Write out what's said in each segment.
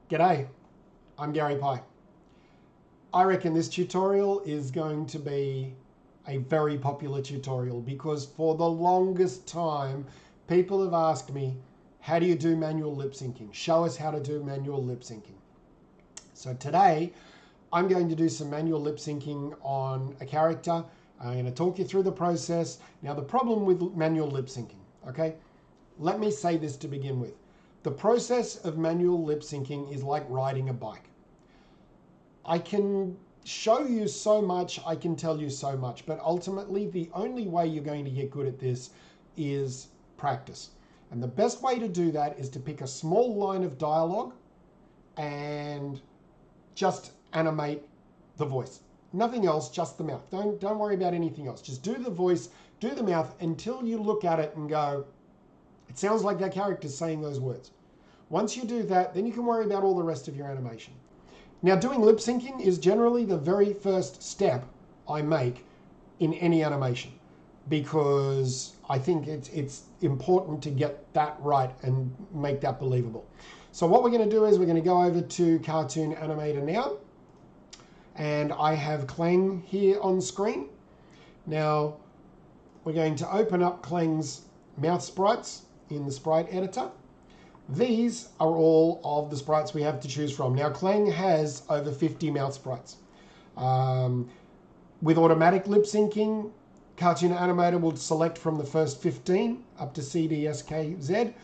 G'day, I'm Garry Pye. I reckon this tutorial is going to be a very popular tutorial because for the longest time, people have asked me, how do you do manual lip syncing? Show us how to do manual lip syncing. So today, I'm going to do some manual lip syncing on a character. I'm going to talk you through the process. Now, the problem with manual lip syncing, okay? Let me say this to begin with. The process of manual lip syncing is like riding a bike. I can show you so much, I can tell you so much, but ultimately the only way you're going to get good at this is practice. And the best way to do that is to pick a small line of dialogue and just animate the voice. Nothing else, just the mouth. Don't worry about anything else. Just do the voice, do the mouth until you look at it and go, it sounds like that character's saying those words. Once you do that, then you can worry about all the rest of your animation. Now, doing lip syncing is generally the very first step I make in any animation because I think it's important to get that right and make that believable. So what we're going to do is we're going to go over to Cartoon Animator now, and I have Clang here on screen. Now, we're going to open up Clang's mouth sprites in the sprite editor. These are all of the sprites we have to choose from. Now, Clang has over 50 mouth sprites. With automatic lip syncing, Cartoon Animator will select from the first 15 up to C, D, S, K, Z.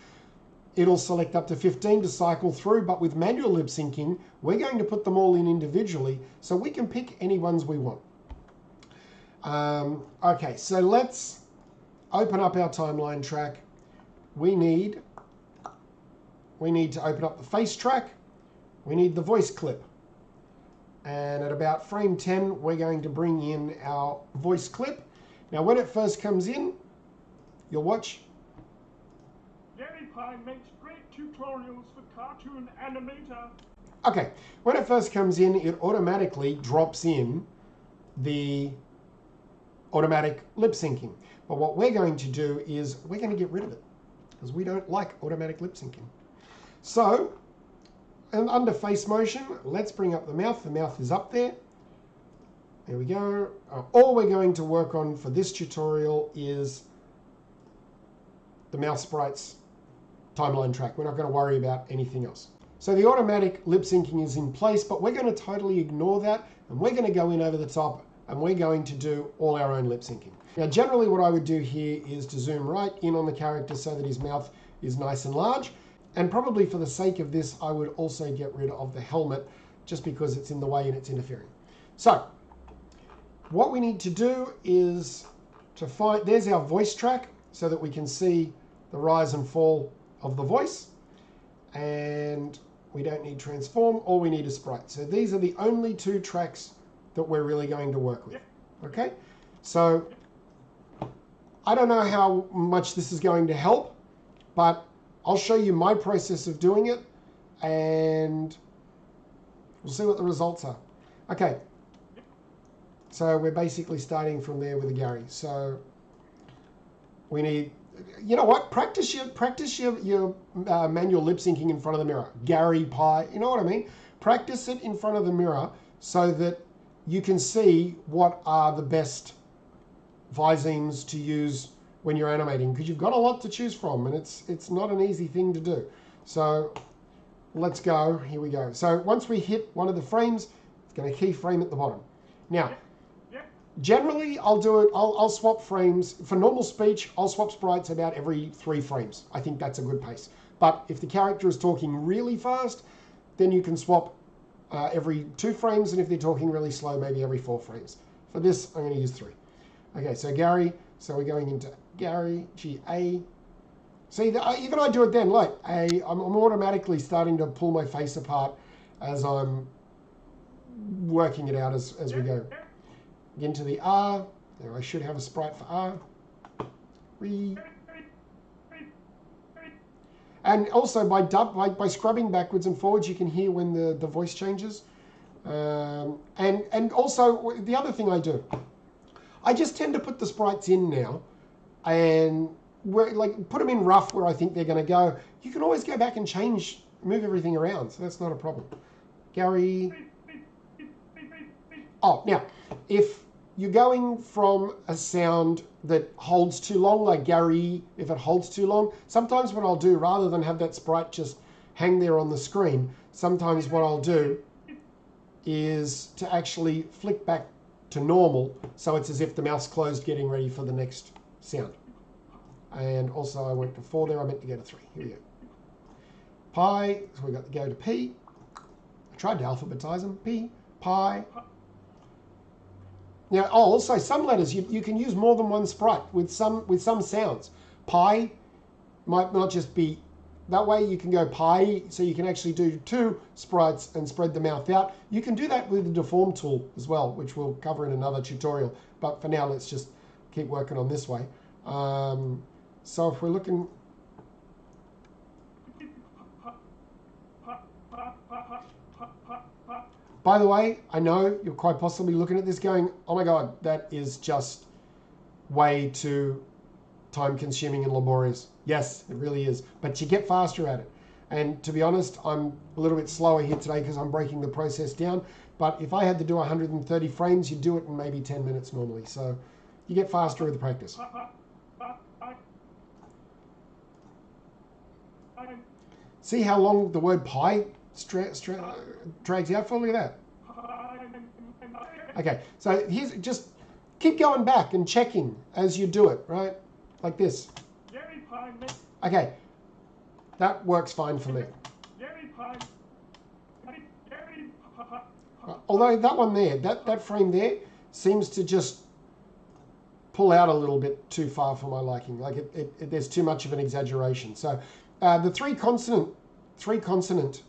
It'll select up to 15 to cycle through, but with manual lip syncing, we're going to put them all in individually so we can pick any ones we want. Okay, so let's open up our timeline track. We need to open up the face track. We need the voice clip. And at about frame 10, we're going to bring in our voice clip. Now, when it first comes in, you'll watch. Garry Pye makes great tutorials for Cartoon Animator. Okay, when it first comes in, it automatically drops in the automatic lip syncing. But what we're going to do is we're going to get rid of it because we don't like automatic lip syncing. So, and under face motion, let's bring up the mouth. The mouth is up there. There we go. All we're going to work on for this tutorial is the mouth sprites timeline track. We're not going to worry about anything else. So the automatic lip syncing is in place, but we're going to totally ignore that, and we're going to go in over the top, and we're going to do all our own lip syncing. Now, generally what I would do here is to zoom right in on the character so that his mouth is nice and large. And probably for the sake of this, I would also get rid of the helmet just because it's in the way and it's interfering. So what we need to do is to find, there's our voice track so that we can see the rise and fall of the voice. And we don't need transform, all we need is sprite. So these are the only two tracks that we're really going to work with. Okay, so I don't know how much this is going to help, but I'll show you my process of doing it and we'll see what the results are. Okay, so we're basically starting from there with a Garry. So we need, you know what, practice your manual lip syncing in front of the mirror. Garry Pye, you know what I mean? Practice it in front of the mirror so that you can see what are the best visemes to use when you're animating, because you've got a lot to choose from and it's not an easy thing to do. So let's go, here we go. So once we hit one of the frames, it's going to keyframe at the bottom. Now, generally I'll do it, I'll swap frames. For normal speech, I'll swap sprites about every 3 frames. I think that's a good pace. But if the character is talking really fast, then you can swap every 2 frames, and if they're talking really slow, maybe every 4 frames. For this, I'm going to use 3. Okay, so Garry, so we're going into Garry, G-A. See, even I do it then, like, I'm automatically starting to pull my face apart as I'm working it out as we go. Into the R, there I should have a sprite for R. And also by scrubbing backwards and forwards, you can hear when the voice changes. And also, the other thing I do, I just tend to put the sprites in now and put them in rough where I think they're going to go. You can always go back and change move everything around, so that's not a problem. Garry. Oh, now, if you're going from a sound that holds too long, like Garry, if it holds too long, sometimes what I'll do, rather than have that sprite just hang there on the screen, sometimes what I'll do is to actually flick back to normal, so it's as if the mouth's closed getting ready for the next sound. And also I went to 4 there, I meant to go to 3. Here we go. Pie, so we got the go to P. I tried to alphabetize them. P, pie. Now, also some letters, you can use more than one sprite with some sounds. Pie might not just be, that way you can go pie, so you can actually do 2 sprites and spread the mouth out. You can do that with the Deform tool as well, which we'll cover in another tutorial. But for now, let's just keep working on this way. So if we're looking... By the way, I know you're quite possibly looking at this going, oh my God, that is just way too time-consuming and laborious. Yes, it really is. But you get faster at it. And to be honest, I'm a little bit slower here today because I'm breaking the process down. But if I had to do 130 frames, you'd do it in maybe 10 minutes normally. So you get faster with the practice. See how long the word pie drags out for? Look at that. Okay, so here's just keep going back and checking as you do it, right? Like this. Okay, that works fine for me. Although that one there, that frame there seems to just pull out a little bit too far for my liking. Like there's too much of an exaggeration. So the three consonant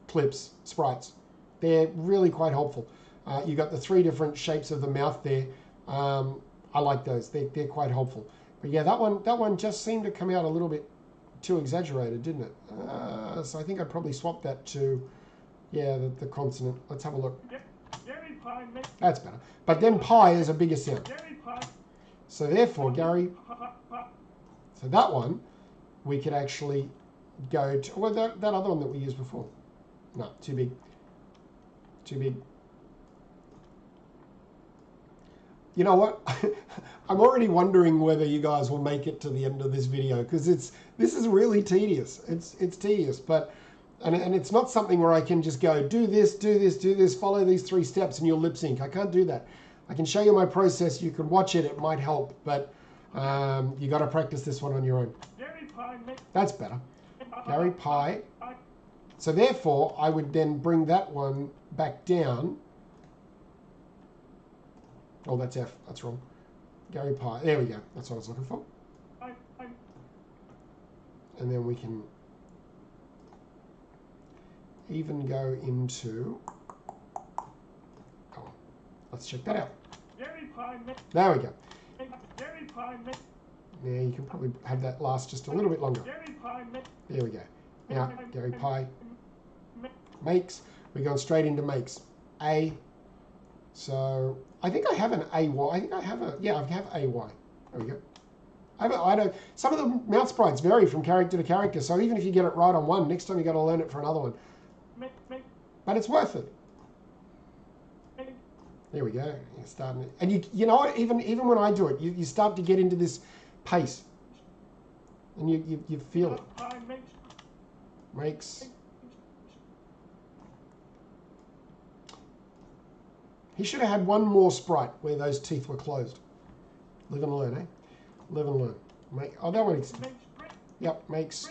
clips, sprites, they're really quite helpful. You got the 3 different shapes of the mouth there. I like those. They're quite helpful. But yeah, that one just seemed to come out a little bit too exaggerated, didn't it? So I think I'd probably swap that to, yeah, the consonant. Let's have a look. That's better. But then pie is a bigger sound. So therefore, Garry, so that one, we could actually go to, well, that other one that we used before. No, too big. Too big. You know what? I'm already wondering whether you guys will make it to the end of this video, because this is really tedious. It's tedious, but and it's not something where I can just go do this, follow these 3 steps, and you'll lip sync. I can't do that. I can show you my process. You can watch it. It might help, but you got to practice this one on your own. That's better. Garry Pye. So therefore, I would then bring that one back down. Oh, that's F. That's wrong. Garry Pye. There we go. That's what I was looking for. And then we can even go into... Oh, let's check that out. There we go. Now you can probably have that last just a little bit longer. There we go. Now, Garry Pye makes. We're going straight into makes. A. So I think I have an AY. I think I have a, yeah, I have AY. There we go. I don't, some of the mouth sprites vary from character to character, so even if you get it right on one, next time you got to learn it for another one. But it's worth it. There we go. You're starting it. And you know what? Even when I do it, you start to get into this pace, and you feel it. Makes. He should have had one more sprite where those teeth were closed. Live and learn, eh? Live and learn. Make. Oh, that one is. Yep, makes.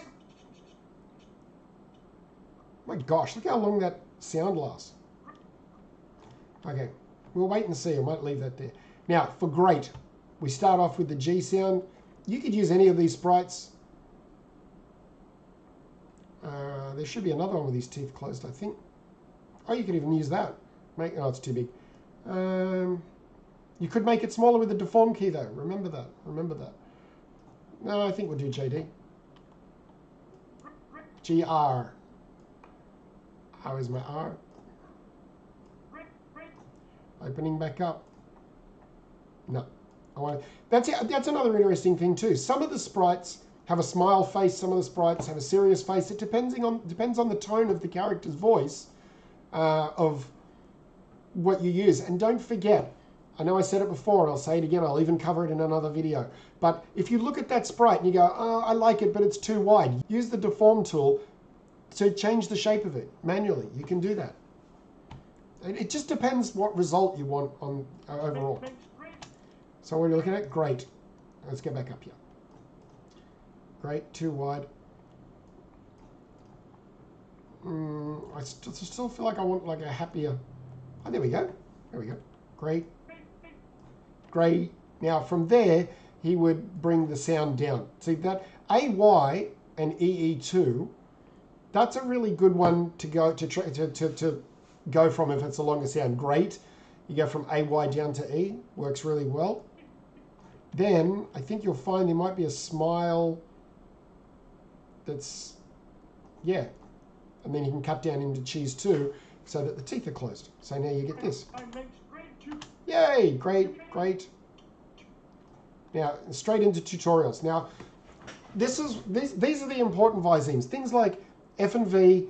My gosh, look how long that sound lasts. Okay, we'll wait and see. I might leave that there. Now, for great, we start off with the G sound. You could use any of these sprites. There should be another one with these teeth closed, I think. Oh, you could even use that. Oh, it's too big. You could make it smaller with the Deform key, though. Remember that. Remember that. No, I think we'll do JD. GR. How is my R? Opening back up. No. I want to, that's another interesting thing, too. Some of the sprites have a smile face. Some of the sprites have a serious face. It depends on the tone of the character's voice of what you use. And don't forget, I know I said it before and I'll say it again, I'll even cover it in another video, but if you look at that sprite and you go, oh, I like it, but it's too wide, use the Deform tool to change the shape of it manually. You can do that. It just depends what result you want on overall. So what are you looking at? Great. Let's get back up here. Great, too wide. I still feel like I want like a happier. Oh, there we go. There we go. Great. Great. Now from there, he would bring the sound down. See that AY and EE2, that's a really good one to go to go from if it's a longer sound. Great. You go from AY down to E, works really well. Then I think you'll find there might be a smile that's, yeah. And then you can cut down into cheese too, so that the teeth are closed. So now you get this. Yay, great, great. Now, straight into tutorials. Now, these are the important visemes. Things like F and V,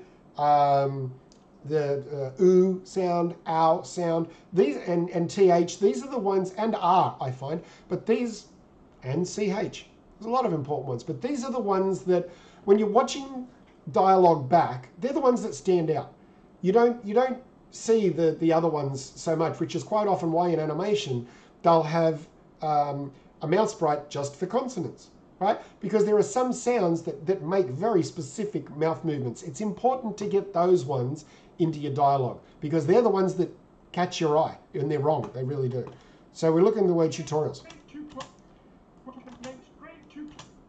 the oo sound, ow sound, these and th, these are the ones, and r, I find, but these, and ch. There's a lot of important ones, but these are the ones that when you're watching dialogue back, they're the ones that stand out. You don't see the other ones so much, which is quite often why in animation they'll have a mouth sprite just for consonants, right? Because there are some sounds that make very specific mouth movements. It's important to get those ones into your dialogue because they're the ones that catch your eye, and they're wrong, they really do. So we're looking at the word tutorials.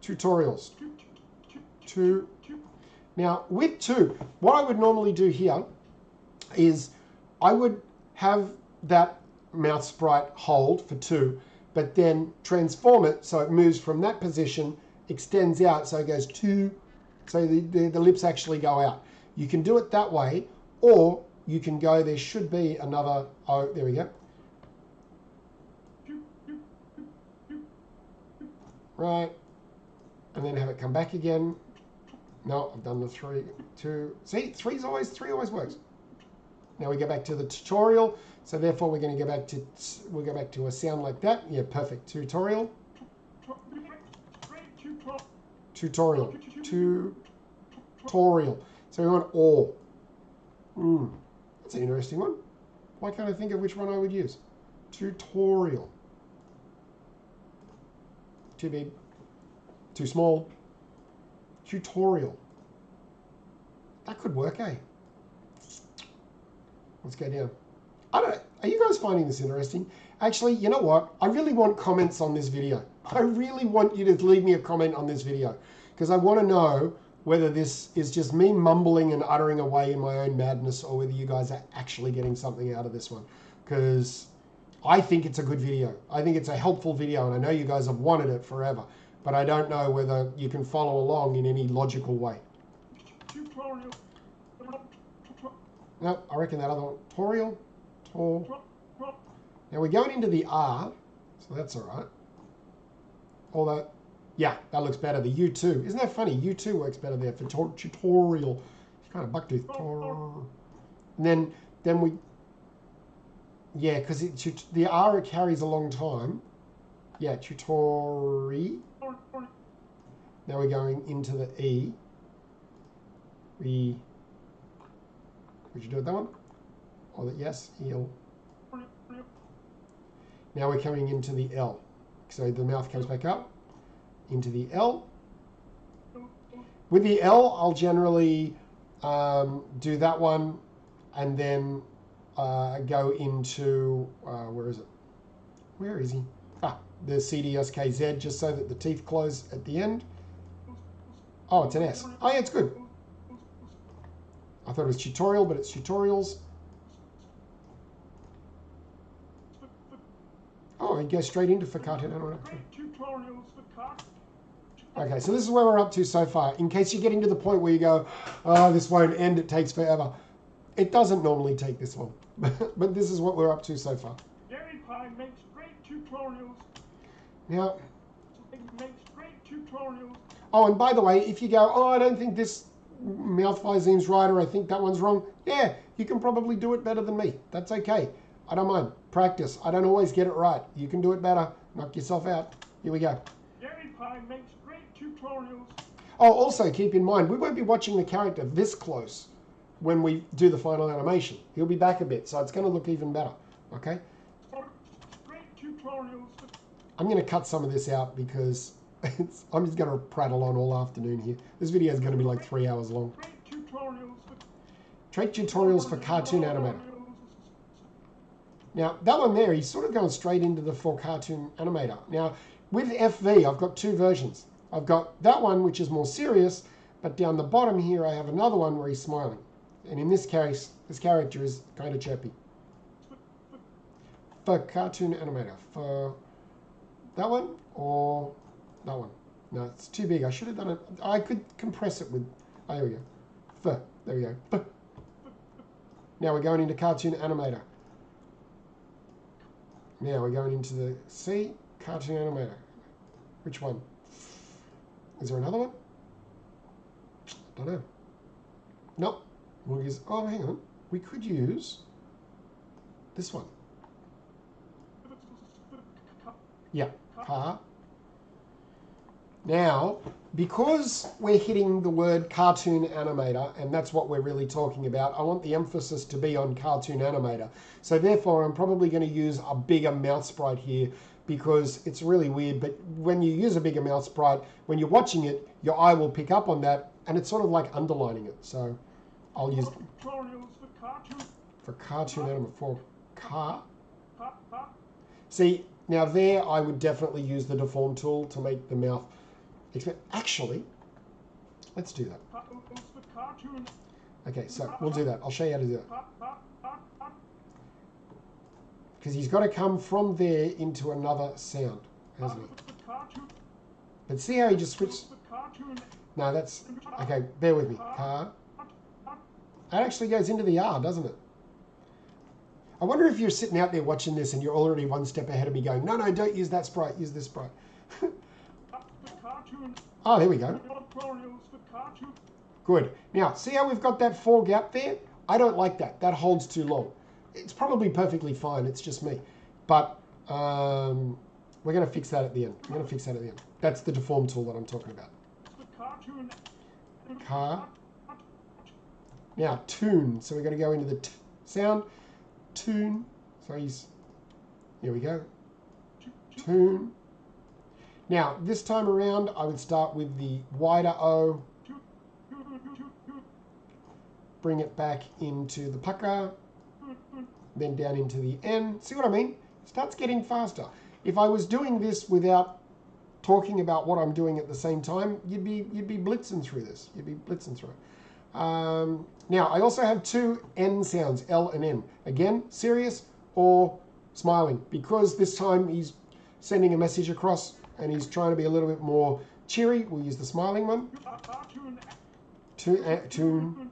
Tutorials. Now with two, what I would normally do here is I would have that mouth sprite hold for two, but then transform it so it moves from that position, extends out, so it goes two, so the lips actually go out. You can do it that way, or you can go, there should be another, oh, there we go. Right, and then have it come back again. No, I've done the 3, 2, see, three always works. Now we go back to the tutorial, so therefore we're going to go back to a sound like that. Yeah, perfect. Tutorial. Tutorial. Tutorial. So we want or. That's an interesting one. Why can't I think of which one I would use? Tutorial. Too big. Too small. Tutorial. That could work, eh? Let's go down. I don't know. Are you guys finding this interesting? Actually, you know what? I really want comments on this video. I really want you to leave me a comment on this video because I want to know whether this is just me mumbling and uttering away in my own madness or whether you guys are actually getting something out of this one, because I think it's a good video. I think it's a helpful video, and I know you guys have wanted it forever, but I don't know whether you can follow along in any logical way. No, I reckon that other one. Tutorial. Now we're going into the R, so that's all right. Although, yeah, that looks better. The U2. Isn't that funny? U2 works better there for tutorial. It's kind of bucktooth. And then we, yeah, because the R it carries a long time. Yeah, tutori. Now we're going into the E. Would you do it that one? Or the yes, eel. Now we're coming into the L. So the mouth comes back up into the L. With the L, I'll generally do that one and then go into, where is it? Where is he? Ah, the CDSKZ, just so that the teeth close at the end. Oh, it's an S. Oh, yeah, it's good. I thought it was tutorial, but it's tutorials. Oh, it goes straight into for Cartoon Animator. Okay, so this is where we're up to so far. In case you're getting to the point where you go, oh, this won't end, it takes forever. It doesn't normally take this long, but this is what we're up to so far. Garry Pye makes great tutorials. Now, Makes great tutorials. Oh, and by the way, if you go, oh, I don't think this mouth viseme's right, or I think that one's wrong, yeah, you can probably do it better than me. That's okay. I don't mind. Practice. I don't always get it right. You can do it better. Knock yourself out. Here we go. Garry Pye makes great tutorials. Oh, also keep in mind, we won't be watching the character this close when we do the final animation. He'll be back a bit, so it's going to look even better. Okay? Great tutorials. I'm going to cut some of this out because I'm just going to prattle on all afternoon here. This video is going to be like 3 hours long. Trait tutorials for Cartoon Animator. Now, that one there, he's sort of going straight into the for Cartoon Animator. Now, with FV, I've got two versions. I've got that one, which is more serious, but down the bottom here, I have another one where he's smiling. And in this case, this character is kind of chirpy. For Cartoon Animator. For that one or that one? No, it's too big. I should have done it. I could compress it with... Oh, here we go. For. There we go. For. Now we're going into Cartoon Animator. Now we're going into the C, Cartoon Animator. Which one? Is there another one? I don't know. Nope. We'll use... Oh, hang on. We could use this one. Yeah. Car. Now, because we're hitting the word Cartoon Animator, and that's what we're really talking about, I want the emphasis to be on Cartoon Animator. So therefore, I'm probably going to use a bigger mouth sprite here because it's really weird. But when you use a bigger mouth sprite, when you're watching it, your eye will pick up on that, and it's sort of like underlining it. So I'll use for Cartoon Animator for car. See, now there I would definitely use the Deform tool to make the mouth. Actually, let's do that. Okay, so we'll do that. I'll show you how to do it. Because he's got to come from there into another sound, hasn't he? But see how he just switched? No, that's... Okay, bear with me. Car. That actually goes into the R, doesn't it? I wonder if you're sitting out there watching this and you're already one step ahead of me going, no, no, don't use that sprite, use this sprite. Oh, there we go. Good. Now, see how we've got that 4 gap there? I don't like that. That holds too long. It's probably perfectly fine. It's just me. But we're going to fix that at the end. We're going to fix that at the end. That's the Deform tool that I'm talking about. Car. Now, tune. So we're going to go into the T sound. Tune. So he's... Here we go. Tune. Now, this time around, I would start with the wider O. Bring it back into the pucker. Then down into the N. See what I mean? It starts getting faster. If I was doing this without talking about what I'm doing at the same time, you'd be blitzing through this. You'd be blitzing through it. Now, I also have 2 N sounds, L and N. Again, serious or smiling, because this time he's sending a message across and he's trying to be a little bit more cheery. We'll use the smiling one. Tune.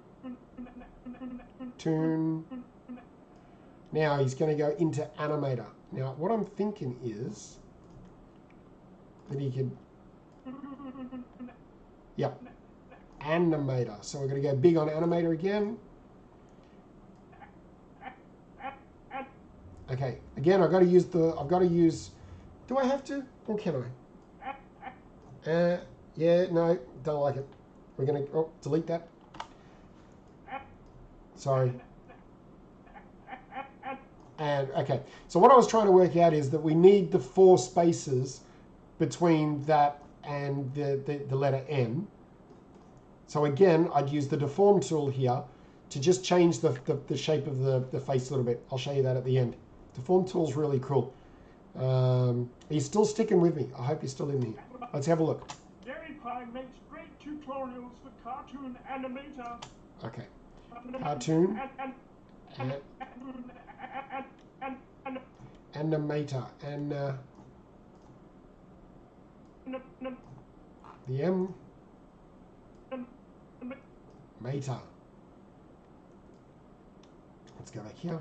Now he's going to go into Animator. Now, what I'm thinking is that he could... Yep. Animator. So we're going to go big on Animator again. Okay. Again, I've got to use the... Do I have to? Or can I? Yeah, no, don't like it. We're going to... Oh, delete that. Sorry. And, okay. So what I was trying to work out is that we need the 4 spaces between that and the letter N. So again, I'd use the Deform tool here to just change the shape of the face a little bit. I'll show you that at the end. Deform tool's really cool. Are you still sticking with me? I hope you're still in here. Let's have a look. Garry Pye makes great tutorials for Cartoon Animator. Okay. Cartoon Animator. And the M. Meta. Let's go back here.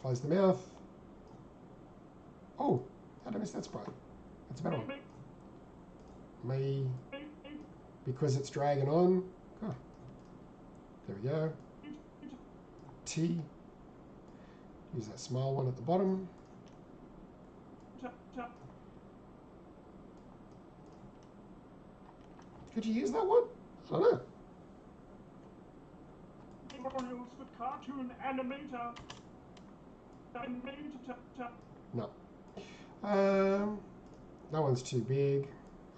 Close the mouth. Oh, how did I miss that sprite? That's a better one. Me, because it's dragging on. Oh, there we go. T. Use that small one at the bottom. Could you use that one? I don't know. Tutorials for Cartoon Animator. No. That one's too big.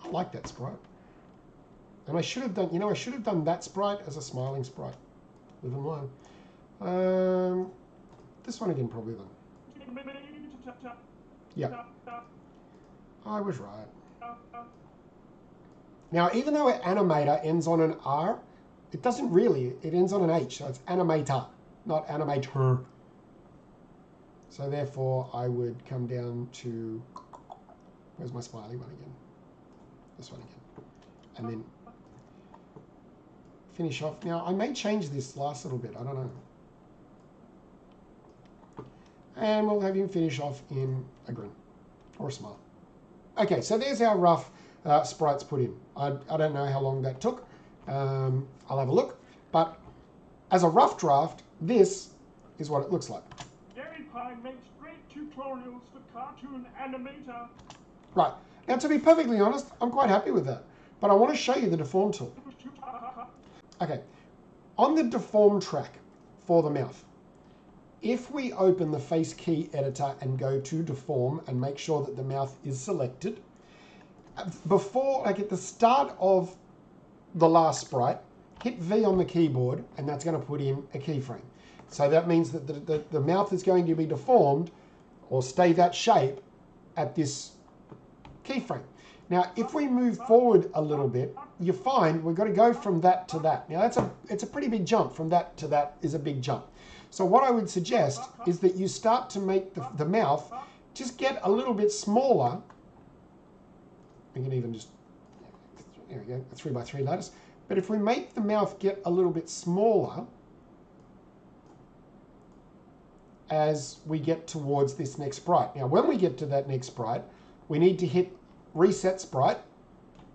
I like that sprite. And I should have done, I should have done that sprite as a smiling sprite. Live and learn. This one again, probably then. Yeah. I was right. Now, even though animator ends on an R, it doesn't really. It ends on an H, so it's animator, not animator. So therefore, I would come down to, where's my smiley one again? This one again. And then finish off. Now, I may change this last little bit. I don't know. And we'll have him finish off in a grin or a smile. Okay, so there's our rough sprites put in. I don't know how long that took. I'll have a look. But as a rough draft, this is what it looks like. Garry Pye makes great tutorials for Cartoon Animator. Right. Now, to be perfectly honest, I'm quite happy with that. But I want to show you the Deform tool. Okay. On the Deform track for the mouth, if we open the Face Key Editor and go to Deform and make sure that the mouth is selected, before, like at the start of the last sprite, hit V on the keyboard, and that's going to put in a keyframe. So that means that the mouth is going to be deformed or stay that shape at this keyframe. Now, if we move forward a little bit, you find we've got to go from that to that. Now, it's a pretty big jump. From that to that is a big jump. So what I would suggest is that you start to make the mouth just get a little bit smaller. We can even just, there we go, a 3x3 lattice. But if we make the mouth get a little bit smaller as we get towards this next sprite. Now, when we get to that next sprite, we need to hit reset sprite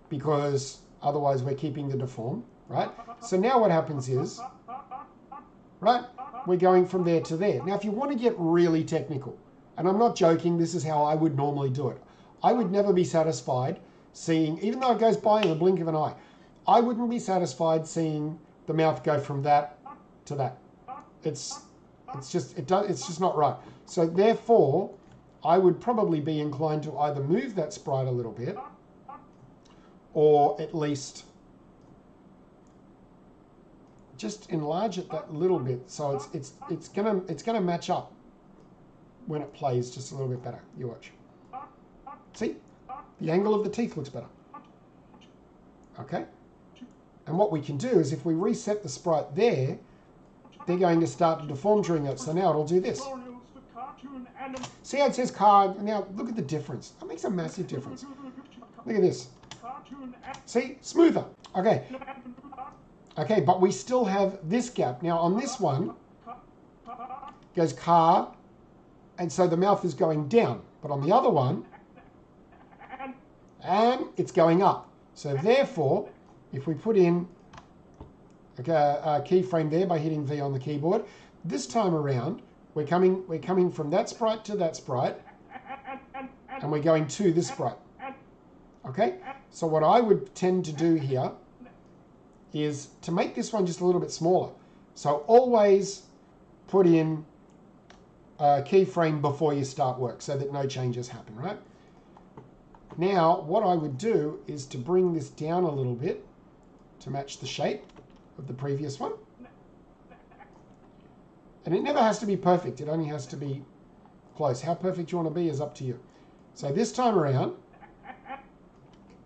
because otherwise we're keeping the deform, right? So now what happens is, right, we're going from there to there. Now, if you want to get really technical, and I'm not joking, this is how I would normally do it. I would never be satisfied seeing, even though it goes by in the blink of an eye, I wouldn't be satisfied seeing the mouth go from that to that. It's just not right. So therefore, I would probably be inclined to either move that sprite a little bit, or at least just enlarge it that little bit, so it's gonna match up when it plays just a little bit better. You watch. See, the angle of the teeth looks better. Okay. And what we can do is if we reset the sprite there, they're going to start to deform during that. So now it'll do this. See how it says car? Now look at the difference. That makes a massive difference. Look at this. See, smoother. Okay. Okay, but we still have this gap. Now on this one, goes car, and so the mouth is going down. But on the other one, and it's going up. So therefore, if we put in a keyframe there by hitting V on the keyboard, this time around, we're coming from that sprite to that sprite, and we're going to this sprite. Okay? So what I would tend to do here is to make this one just a little bit smaller. So always put in a keyframe before you start work so that no changes happen, right? Now, what I would do is to bring this down a little bit to match the shape of the previous one. And it never has to be perfect. It only has to be close. How perfect you want to be is up to you. So this time around,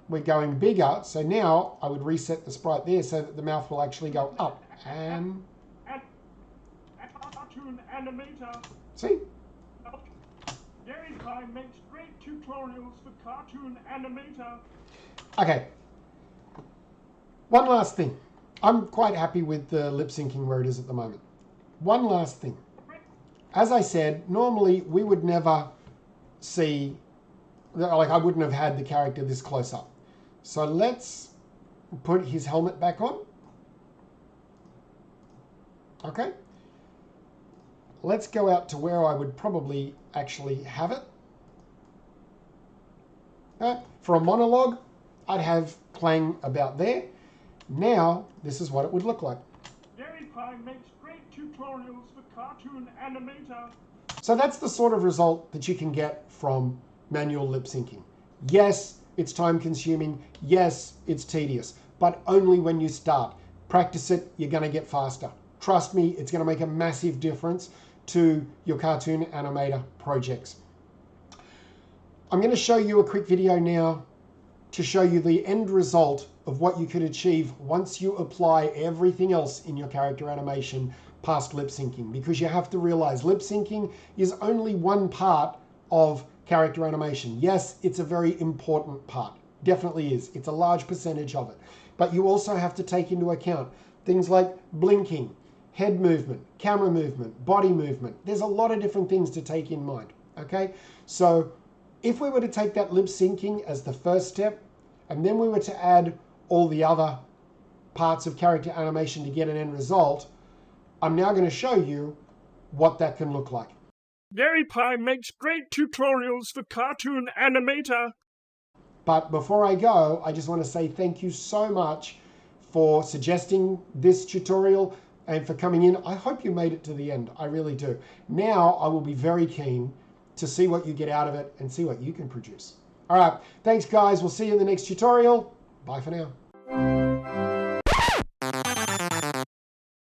we're going bigger. So now I would reset the sprite there so that the mouth will actually go up. And Cartoon Animator. See? Garry Pye makes great tutorials for Cartoon Animator. Okay. One last thing. I'm quite happy with the lip syncing where it is at the moment. One last thing. as I said, normally we would never see, like I wouldn't have had the character this close up. So let's put his helmet back on. Okay. Let's go out to where I would probably actually have it. For a monologue, I'd have playing about there. Now, this is what it would look like. Garry Pye makes great tutorials for Cartoon Animator. So that's the sort of result that you can get from manual lip syncing. Yes, it's time consuming. Yes, it's tedious, but only when you start. Practice it, you're going to get faster. Trust me, it's going to make a massive difference to your Cartoon Animator projects. I'm going to show you a quick video now to show you the end result of what you could achieve once you apply everything else in your character animation past lip syncing, because you have to realize lip syncing is only one part of character animation. Yes, it's a very important part. Definitely is. It's a large percentage of it. But you also have to take into account things like blinking, head movement, camera movement, body movement. There's a lot of different things to take in mind. Okay? So if we were to take that lip syncing as the first step, and then we were to add all the other parts of character animation to get an end result, I'm now going to show you what that can look like. Garry Pye makes great tutorials for Cartoon Animator. But before I go, I just want to say thank you so much for suggesting this tutorial and for coming in. I hope you made it to the end. I really do. Now I will be very keen to see what you get out of it and see what you can produce. All right. Thanks, guys. We'll see you in the next tutorial. Bye for now.